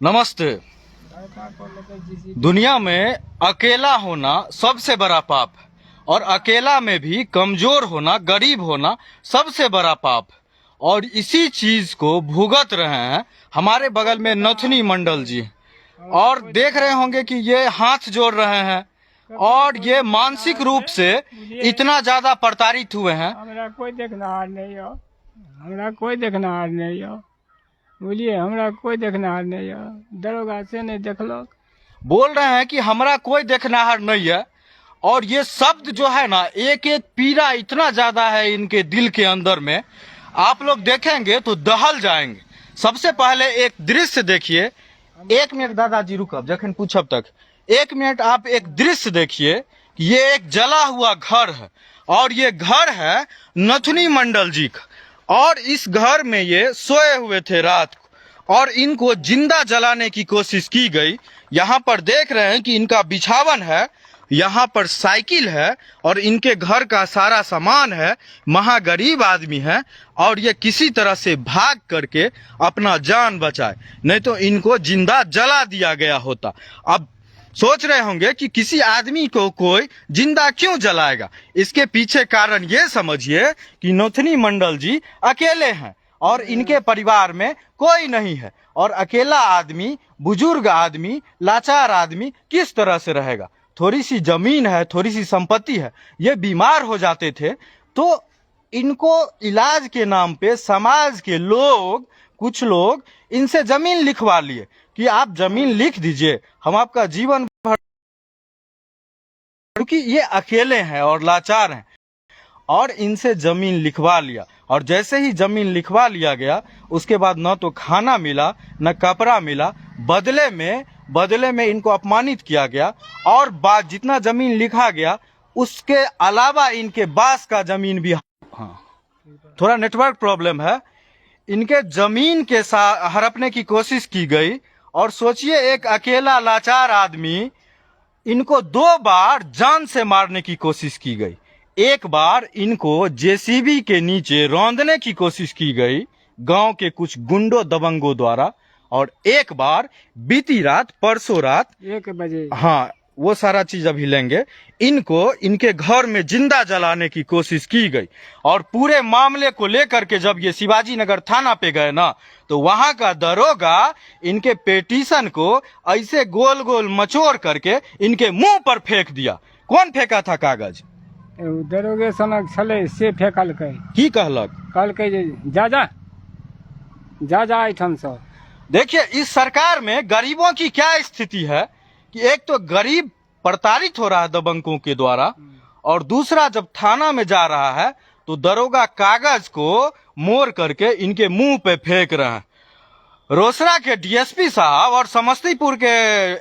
नमस्ते। दुनिया में अकेला होना सबसे बड़ा पाप और अकेला में भी कमजोर होना, गरीब होना सबसे बड़ा पाप। और इसी चीज को भुगत रहे हैं हमारे बगल में नथुनी मंडल जी। और देख रहे होंगे कि ये हाथ जोड़ रहे हैं और ये मानसिक रूप से इतना ज्यादा प्रताड़ित हुए हैं। हमरा कोई देखनहार नहीं हो, हमरा कोई देखनहार नहीं हो, बोलिए हमरा कोई देखनहार नहीं हो। दरोगा से नहीं देखलो, बोल रहे हैं कि हमरा कोई देखनहार नहीं है। और ये शब्द जो है ना, एक एक पीड़ा इतना ज्यादा है इनके दिल के अंदर में, आप लोग देखेंगे तो दहल जाएंगे। सबसे पहले एक दृश्य देखिए। 1 मिनट दादाजी रुकब, जखन पूछब तक 1 मिनट आप एक दृश्य देखिए। ये एक जला हुआ घर है और ये घर है नथुनी मंडल जी का। और इस घर में ये सोए हुए थे रात को और इनको जिंदा जलाने की कोशिश की गई। यहाँ पर देख रहे हैं कि इनका बिछावन है, यहाँ पर साइकिल है और इनके घर का सारा सामान है। महागरीब आदमी है और ये किसी तरह से भाग करके अपना जान बचाए, नहीं तो इनको जिंदा जला दिया गया होता। अब सोच रहे होंगे कि किसी आदमी को कोई जिंदा क्यों जलाएगा। इसके पीछे कारण ये समझिए कि नथुनी मंडल जी अकेले हैं और इनके परिवार में कोई नहीं है। और अकेला आदमी, बुजुर्ग आदमी, लाचार आदमी किस तरह से रहेगा। थोड़ी सी जमीन है, थोड़ी सी संपत्ति है, ये बीमार हो जाते थे तो इनको इलाज के नाम पे समाज के लोग, कुछ लोग इनसे जमीन लिखवा लिए कि आप जमीन लिख दीजिए, हम आपका जीवन भर, क्योंकि ये अकेले हैं और लाचार हैं। और इनसे जमीन लिखवा लिया और जैसे ही जमीन लिखवा लिया गया उसके बाद न तो खाना मिला न कपड़ा मिला, बदले में इनको अपमानित किया गया। और बाद जितना जमीन लिखा गया उसके अलावा इनके बास का जमीन भी, हाँ थोड़ा नेटवर्क प्रॉब्लम है, इनके जमीन के साथ हड़पने की कोशिश की गई। और सोचिए एक अकेला लाचार आदमी, इनको 2 बार जान से मारने की कोशिश की गई। एक बार इनको जेसीबी के नीचे रौंदने की कोशिश की गई गांव के कुछ गुंडों दबंगों द्वारा। और एक बार बीती रात, परसों रात 1 बजे, हाँ वो सारा चीज अभी लेंगे, इनको इनके घर में जिंदा जलाने की कोशिश की गई। और पूरे मामले को लेकर के जब ये शिवाजी नगर थाना पे गए ना, तो वहां का दरोगा इनके पेटिशन को ऐसे गोल गोल मचोड़ करके इनके मुंह पर फेंक दिया। कौन फेंका था कागज? दरोगे सनक छले से फेंकलकै। की कहलक? कहलकै जे जा एठन से। देखिए इस सरकार में गरीबों की क्या स्थिति है कि एक तो गरीब प्रताड़ित हो रहा है दबंगों के द्वारा, और दूसरा जब थाना में जा रहा है तो दरोगा कागज को मोड़ करके इनके मुंह पे फेंक रहे हैं। रोसड़ा के डीएसपी साहब और समस्तीपुर के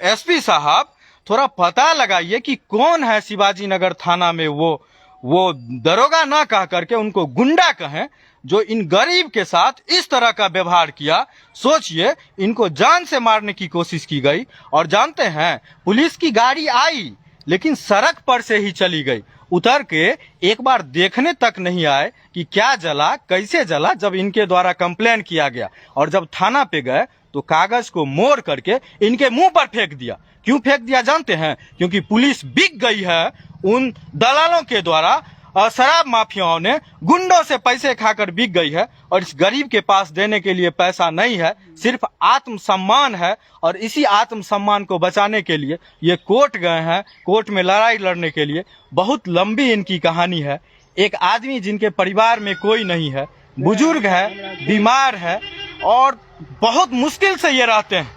एसपी साहब, थोड़ा पता लगाइए कि कौन है शिवाजी नगर थाना में वो दरोगा ना कह करके उनको गुंडा कहें जो इन गरीब के साथ इस तरह का व्यवहार किया। सोचिए, इनको जान से मारने की कोशिश की गई। और जानते हैं पुलिस की गाड़ी आई लेकिन सड़क पर से ही चली गई, उतर के एक बार देखने तक नहीं आए कि क्या जला, कैसे जला। जब इनके द्वारा कंप्लेन किया गया और जब थाना पे गए तो कागज को मोड़ करके इनके मुंह पर फेंक दिया। क्यों फेंक दिया जानते हैं? क्योंकि पुलिस बिक गई है उन दलालों के द्वारा, शराब माफियाओं ने, गुंडों से पैसे खाकर बिक गई है। और इस गरीब के पास देने के लिए पैसा नहीं है, सिर्फ आत्मसम्मान है। और इसी आत्मसम्मान को बचाने के लिए ये कोर्ट गए हैं, कोर्ट में लड़ाई लड़ने के लिए। बहुत लंबी इनकी कहानी है। एक आदमी जिनके परिवार में कोई नहीं है, बुजुर्ग है, बीमार है और बहुत मुश्किल से ये रहते हैं।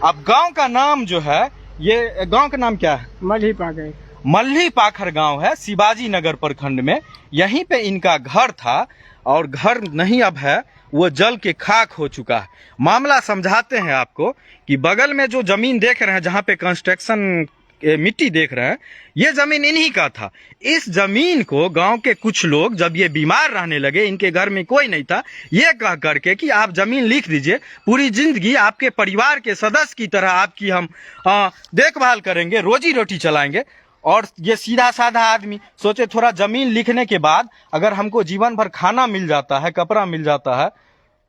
अब गांव का नाम जो है, ये गांव का नाम क्या है? मल्ही पाखर गांव है, शिवाजी नगर प्रखंड में। यहीं पे इनका घर था और घर नहीं अब है, वो जल के खाक हो चुका है। मामला समझाते हैं आपको कि बगल में जो जमीन देख रहे हैं, जहां पे कंस्ट्रक्शन मिट्टी देख रहे हैं, ये जमीन इन्हीं का था। इस जमीन को गांव के कुछ लोग जब ये बीमार रहने लगे, इनके घर में कोई नहीं था, ये कह करके कि आप जमीन लिख दीजिए, पूरी जिंदगी आपके परिवार के सदस्य की तरह आपकी हम देखभाल करेंगे, रोजी रोटी चलाएंगे। और ये सीधा साधा आदमी सोचे थोड़ा जमीन लिखने के बाद अगर हमको जीवन भर खाना मिल जाता है, कपड़ा मिल जाता है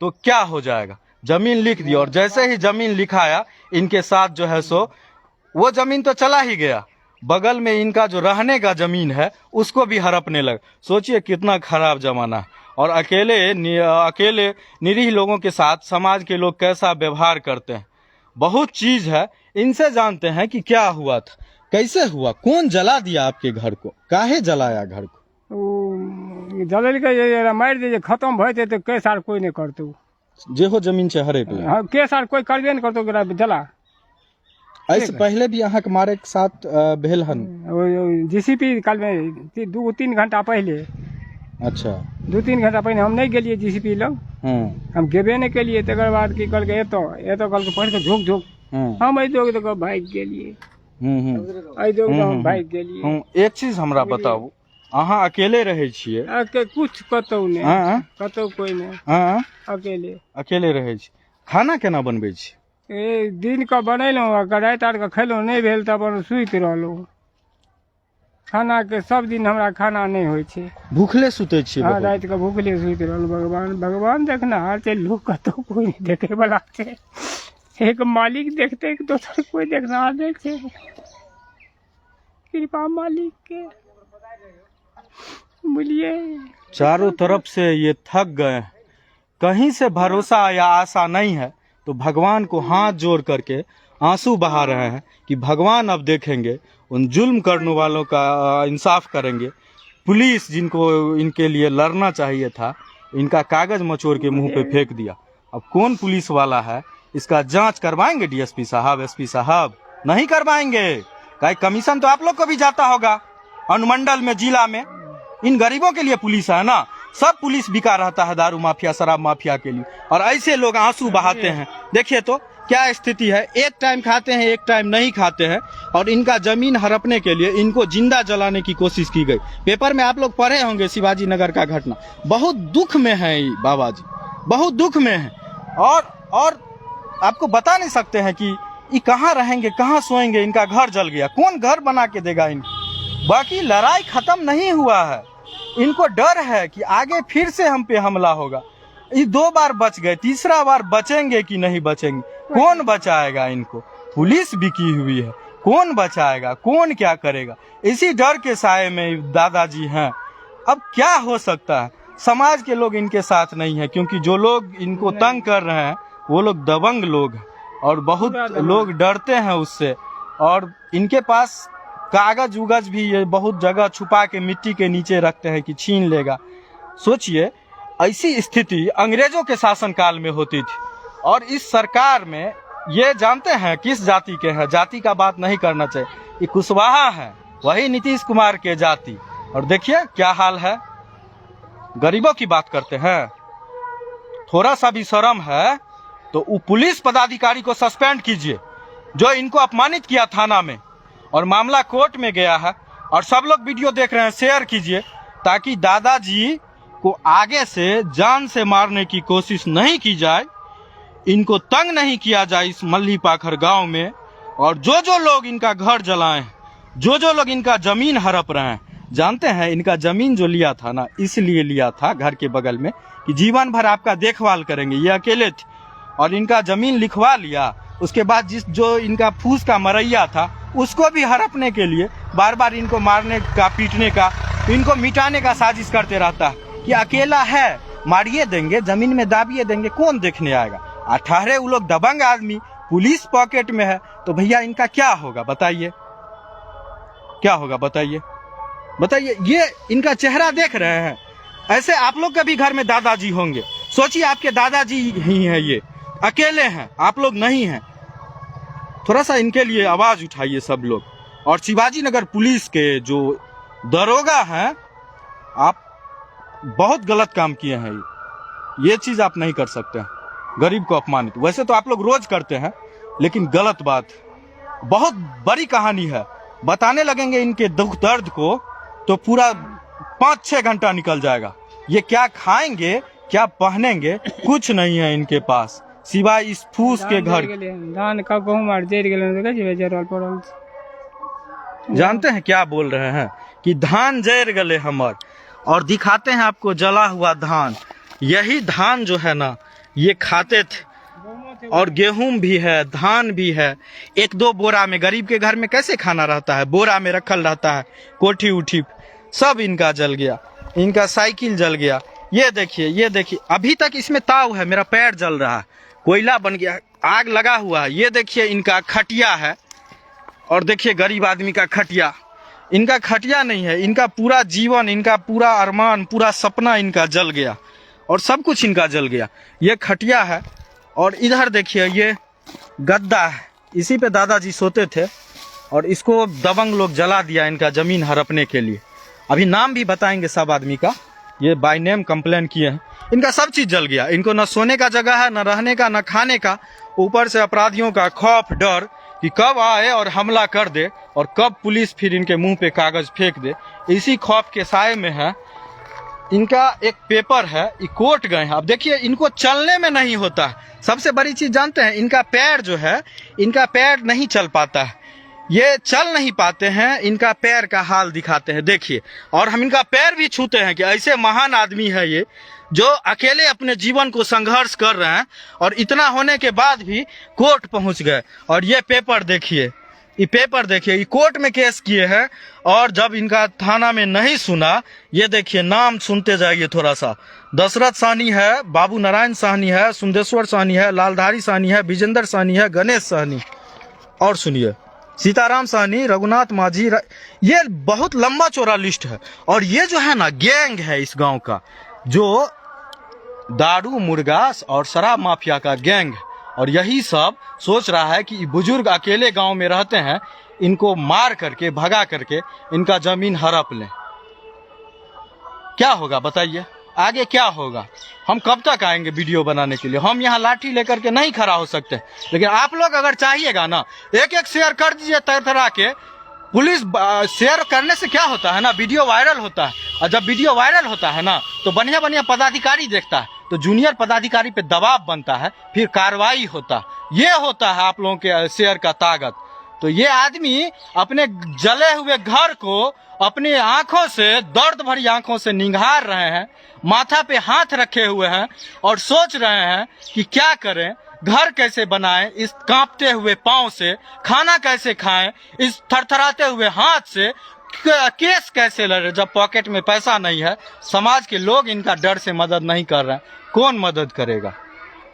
तो क्या हो जाएगा। जमीन लिख दी, और जैसे ही जमीन लिखाया इनके साथ जो है सो वो जमीन तो चला ही गया, बगल में इनका जो रहने का जमीन है उसको भी हड़पने लगा। सोचिए कितना खराब जमाना है। और अकेले निरीह लोगों के साथ समाज के लोग कैसा व्यवहार करते हैं, बहुत चीज है। इनसे जानते हैं कि क्या हुआ था, कैसे हुआ, कौन जला दिया आपके घर को, काहे जलाया घर को? जलल के मारि दे, खत्म भए तो कै साल कोई नहीं करतौ, जे हो जमीन से हरे पे कै साल कोई करबे नहीं करतौ जला। ऐसे पहले भी अहाँ के मारे के साथ भेल हन? जीसीपी कल में 2-3 घंटा पहले। अच्छा, 2-3 घंटा पहले हम नहीं गेलिए जीसीपी लग, हम गेबे नहीं केलिए। तकर बाद की कहलकै एतो कहलकै पढ़ के झोक झोक, हम अइदो तो भाग गेलिए, अइदो तो हम भाग गेलिए। एक चीज हमरा बताबू, अहाँ अकेले रहे छिए? कुछ कतौ नहीं, कतौ कोई नहीं, अकेले रहे छी। खाना केना बनबै छी? दिन का बनेलहुँ, राति आर के खेलहुँ, नहीं भेल तऽ अपन सुति रहलहुँ। खाना के सब दिन हमरा खाना नहीं होइ छै, भूखले सुते छी? हाँ, राति के भूखले सुति रहलहुँ। भगवान देखना हाल छै, लोग कतौ कोई नहीं देखे वाला छै, एक मालिक देखते एक दोसर कोई देखना नहीं छै। कृपा मालिक के, बोलिए। चारों तरफ से ये थक गए, कहीं से भरोसा या आशा नहीं है, तो भगवान को हाथ जोड़ करके आंसू बहा रहे हैं कि भगवान अब देखेंगे, उन जुल्म करने वालों का इंसाफ करेंगे। पुलिस जिनको इनके लिए लड़ना चाहिए था, इनका कागज मचोड़ के मुंह पे फेंक दिया। अब कौन पुलिस वाला है, इसका जांच करवाएंगे डीएसपी साहब, एसपी साहब? नहीं करवाएंगे। कहीं कमीशन तो आप लोग को भी जाता होगा अनुमंडल में, जिला में। इन गरीबों के लिए पुलिस है ना, सब पुलिस बिका रहता है दारू माफिया, शराब माफिया के लिए, और ऐसे लोग आंसू बहाते हैं। देखिए तो क्या स्थिति है, एक टाइम खाते हैं, एक टाइम नहीं खाते हैं, और इनका जमीन हड़पने के लिए इनको जिंदा जलाने की कोशिश की गई। पेपर में आप लोग पढ़े होंगे शिवाजी नगर का घटना। बहुत दुख में है ये बाबा जी, बहुत दुख में है। और आपको बता नहीं सकते हैं कि ये कहाँ रहेंगे, कहाँ सोएंगे। इनका घर जल गया, कौन घर बना के देगा इनको? बाकी लड़ाई खत्म नहीं हुआ है, इनको डर है कि आगे फिर से हम पे हमला होगा। ये 2 बार बच गए, तीसरा बार बचेंगे कि नहीं बचेंगे? कौन बचाएगा इनको? पुलिस बिकी हुई है, कौन बचाएगा, कौन क्या करेगा? इसी डर के साए में दादाजी हैं। अब क्या हो सकता है? समाज के लोग इनके साथ नहीं है, क्योंकि जो लोग इनको तंग कर रहे हैं वो लोग दबंग लोग हैं, और बहुत लोग डरते हैं उससे। और इनके पास कागज उगज भी ये बहुत जगह छुपा के मिट्टी के नीचे रखते हैं कि छीन लेगा। सोचिए, ऐसी स्थिति अंग्रेजों के शासनकाल में होती थी। और इस सरकार में ये जानते हैं किस जाति के हैं, जाति का बात नहीं करना चाहिए। ये कुशवाहा है, वही नीतीश कुमार के जाति। और देखिए क्या हाल है, गरीबों की बात करते हैं। थोड़ा सा भी शर्म है तो वो पुलिस पदाधिकारी को सस्पेंड कीजिए जो इनको अपमानित किया थाना में, और मामला कोर्ट में गया है। और सब लोग वीडियो देख रहे हैं, शेयर कीजिए, ताकि दादाजी को आगे से जान से मारने की कोशिश नहीं की जाए, इनको तंग नहीं किया जाए इस मल्ली पाखर गांव में। और जो जो लोग इनका घर जलाए, जो जो लोग इनका जमीन हड़प रहे हैं, जानते हैं इनका जमीन जो लिया था ना, इसलिए लिया था घर के बगल में कि जीवन भर आपका देखभाल करेंगे। ये अकेले थे और इनका जमीन लिखवा लिया। उसके बाद जो इनका फूस का मरैया था उसको भी हड़पने के लिए बार बार इनको मारने का, पीटने का, इनको मिटाने का साजिश करते रहता है कि अकेला है, मारिए देंगे, जमीन में दाबिए देंगे, कौन देखने आएगा। 18 वो लोग दबंग आदमी, पुलिस पॉकेट में है, तो भैया इनका क्या होगा बताइए, क्या होगा बताइए, बताइए। ये इनका चेहरा देख रहे हैं, ऐसे आप लोग के भी घर में दादाजी होंगे। सोचिए आपके दादाजी ही हैं, ये अकेले हैं, आप लोग नहीं हैं। थोड़ा सा इनके लिए आवाज उठाइए सब लोग। और शिवाजी नगर पुलिस के जो दरोगा हैं, आप बहुत गलत काम किए हैं। ये चीज आप नहीं कर सकते हैं, गरीब को अपमानित। वैसे तो आप लोग रोज करते हैं, लेकिन गलत बात, बहुत बड़ी कहानी है। बताने लगेंगे इनके दुख दर्द को तो पूरा 5-6 घंटा निकल जाएगा। ये क्या खाएंगे, क्या पहनेंगे, कुछ नहीं है इनके पास सिवाय इस फूस के घर। धान का गहूम जर गेल, जानते हैं क्या बोल रहे हैं कि धान जर गले हमर, और दिखाते हैं आपको जला हुआ धान। यही धान जो है ना, ये खाते थे और गेहूं भी है, धान भी है। एक दो बोरा में, गरीब के घर में कैसे खाना रहता है, बोरा में रखल रहता है, कोठी उठी सब इनका जल गया। इनका साइकिल जल गया। ये देखिए अभी तक इसमें ताव है, मेरा पैर जल रहा है, कोयला बन गया, आग लगा हुआ है। ये देखिए इनका खटिया है, और देखिए गरीब आदमी का खटिया। इनका खटिया नहीं है, इनका पूरा जीवन, इनका पूरा अरमान, पूरा सपना इनका जल गया, और सब कुछ इनका जल गया। ये खटिया है, और इधर देखिए ये गद्दा है, इसी पे दादाजी सोते थे, और इसको दबंग लोग जला दिया इनका जमीन हड़पने के लिए। अभी नाम भी बताएंगे सब आदमी का, ये बाय नेम कंप्लेन किए हैं। इनका सब चीज जल गया, इनको न सोने का जगह है, न रहने का, न खाने का। ऊपर से अपराधियों का खौफ, डर कि कब आए और हमला कर दे, और कब पुलिस फिर इनके मुंह पे कागज फेंक दे। इसी खौफ के साए में है। इनका एक पेपर है, ये कोर्ट गए हैं। अब देखिए इनको चलने में नहीं होता है। सबसे बड़ी चीज जानते हैं, इनका पैर जो है, इनका पैर नहीं चल पाता है, ये चल नहीं पाते हैं। इनका पैर का हाल दिखाते हैं, देखिए। और हम इनका पैर भी छूते हैं कि ऐसे महान आदमी है ये, जो अकेले अपने जीवन को संघर्ष कर रहे हैं, और इतना होने के बाद भी कोर्ट पहुंच गए। और ये पेपर देखिए, ये कोर्ट में केस किए हैं, और जब इनका थाना में नहीं सुना, ये देखिए नाम सुनते जाइए थोड़ा सा। दशरथ साहनी है, बाबू नारायण साहनी है, सुंदेश्वर साहनी है, लालधारी साहनी है, विजेंद्र साहनी है, गणेश साहनी, और सुनिए सीताराम साहनी, रघुनाथ माझी। ये बहुत लंबा चौड़ा लिस्ट है। और ये जो है ना, गैंग है इस गांव का, जो दारू, मुर्गा और शराब माफिया का गैंग है। और यही सब सोच रहा है कि बुजुर्ग अकेले गांव में रहते हैं, इनको मार करके, भगा करके इनका जमीन हड़प लें। क्या होगा बताइए, आगे क्या होगा? हम कब तक आएंगे वीडियो बनाने के लिए? हम यहाँ लाठी लेकर के नहीं खड़ा हो सकते, लेकिन आप लोग अगर चाहिएगा ना, एक शेयर कर दीजिए तरह के। पुलिस शेयर करने से क्या होता है ना, वीडियो वायरल होता है, और जब वीडियो वायरल होता है ना, तो बढ़िया पदाधिकारी देखता है, तो जूनियर पदाधिकारी पे दबाव बनता है, फिर कार्रवाई होता है। ये होता है आप लोगों के शेयर का ताकत। तो ये आदमी अपने जले हुए घर को अपनी आंखों से, दर्द भरी आंखों से निहार रहे हैं, माथा पे हाथ रखे हुए हैं, और सोच रहे हैं कि क्या करें, घर कैसे बनाएं, इस कांपते हुए पांव से खाना कैसे खाएं, इस थरथराते हुए हाथ से केस कैसे लड़े, जब पॉकेट में पैसा नहीं है। समाज के लोग इनका डर से मदद नहीं कर रहे हैं, कौन मदद करेगा?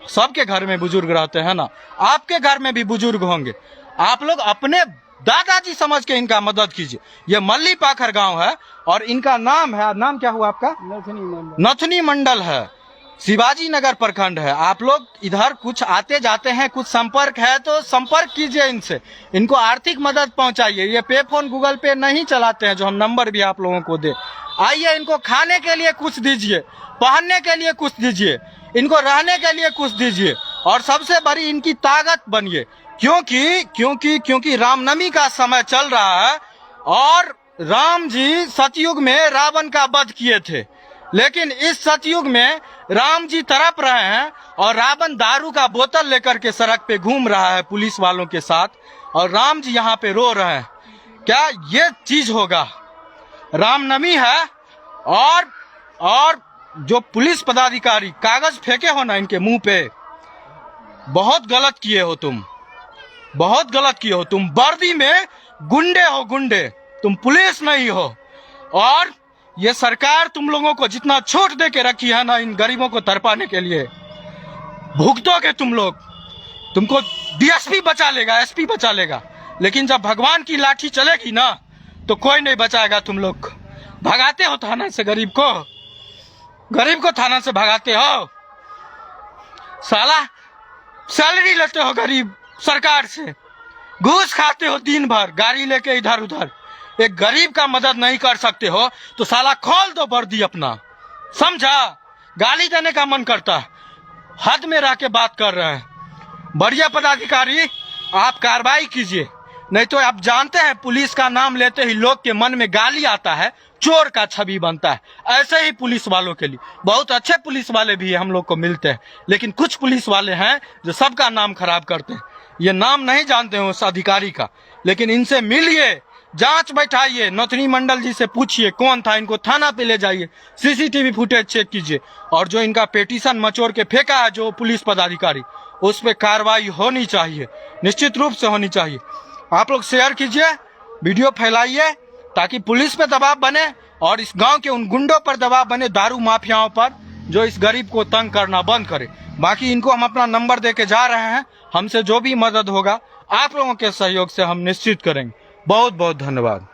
सबके घर में बुजुर्ग रहते हैं ना, आपके घर में भी बुजुर्ग होंगे। आप लोग अपने दादाजी समझ के इनका मदद कीजिए। ये मल्ली पाखर गांव है, और इनका नाम है, नाम क्या हुआ आपका? नथनी मंडल है, शिवाजी नगर प्रखंड है। आप लोग इधर कुछ आते जाते हैं, कुछ संपर्क है तो संपर्क कीजिए इनसे, इनको आर्थिक मदद पहुंचाइए। ये पे फोन, गूगल पे नहीं चलाते हैं, जो हम नंबर भी आप लोगों को दे। आइए, इनको खाने के लिए कुछ दीजिए, पहनने के लिए कुछ दीजिए, इनको रहने के लिए कुछ दीजिए, और सबसे बड़ी इनकी ताकत बनिए। क्योंकि रामनवमी का समय चल रहा है, और राम जी सतयुग में रावण का वध किए थे, लेकिन इस सतयुग में राम जी तड़प रहे हैं, और रावण दारू का बोतल लेकर के सड़क पे घूम रहा है पुलिस वालों के साथ, और राम जी यहाँ पे रो रहे हैं। क्या ये चीज होगा? रामनवमी है, और जो पुलिस पदाधिकारी कागज फेंके हो ना इनके मुंह पे, बहुत गलत किए हो तुम, बहुत गलत किए हो तुम। वर्दी में गुंडे हो, गुंडे, तुम पुलिस नहीं हो। और ये सरकार तुम लोगों को जितना छूट दे के रखी है ना, इन गरीबों को तरपाने के लिए, भुगतोगे तुम लोग। तुमको डीएसपी बचा लेगा, एसपी बचा लेगा, लेकिन जब भगवान की लाठी चलेगी ना, तो कोई नहीं बचाएगा तुम लोग। भगाते हो थाना से गरीब को थाना से भगाते हो। साला सैलरी लेते हो गरीब सरकार से, घूस खाते हो दिन भर, गाड़ी लेके इधर उधर। एक गरीब का मदद नहीं कर सकते हो तो साला खोल दो वर्दी अपना, समझा? गाली देने का मन करता है, हद में रह के बात कर रहे हैं। बढ़िया पदाधिकारी, आप कार्रवाई कीजिए, नहीं तो आप जानते हैं पुलिस का नाम लेते ही लोग के मन में गाली आता है, चोर का छवि बनता है। ऐसे ही पुलिस वालों के लिए बहुत अच्छे पुलिस वाले भी हम लोग को मिलते हैं, लेकिन कुछ पुलिस वाले हैं जो सबका नाम खराब करते हैं। ये नाम नहीं जानते हैं उस अधिकारी का, लेकिन इनसे मिलिए, जांच बैठाइए, नथनी मंडल जी से पूछिए कौन था, इनको थाना पे ले जाइए, सीसीटीवी फुटेज चेक कीजिए, और जो इनका पेटिशन मचोड़ के फेंका है जो पुलिस पदाधिकारी, उस पर कार्रवाई होनी चाहिए, निश्चित रूप से होनी चाहिए। आप लोग शेयर कीजिए, वीडियो फैलाइए, ताकि पुलिस पे दबाव बने और इस गांव के उन गुंडों पर दबाव बने, दारू माफियाओं पर, जो इस गरीब को तंग करना बंद करे। बाकी इनको हम अपना नंबर देके जा रहे हैं, हमसे जो भी मदद होगा आप लोगों के सहयोग से हम निश्चित करेंगे। बहुत बहुत धन्यवाद।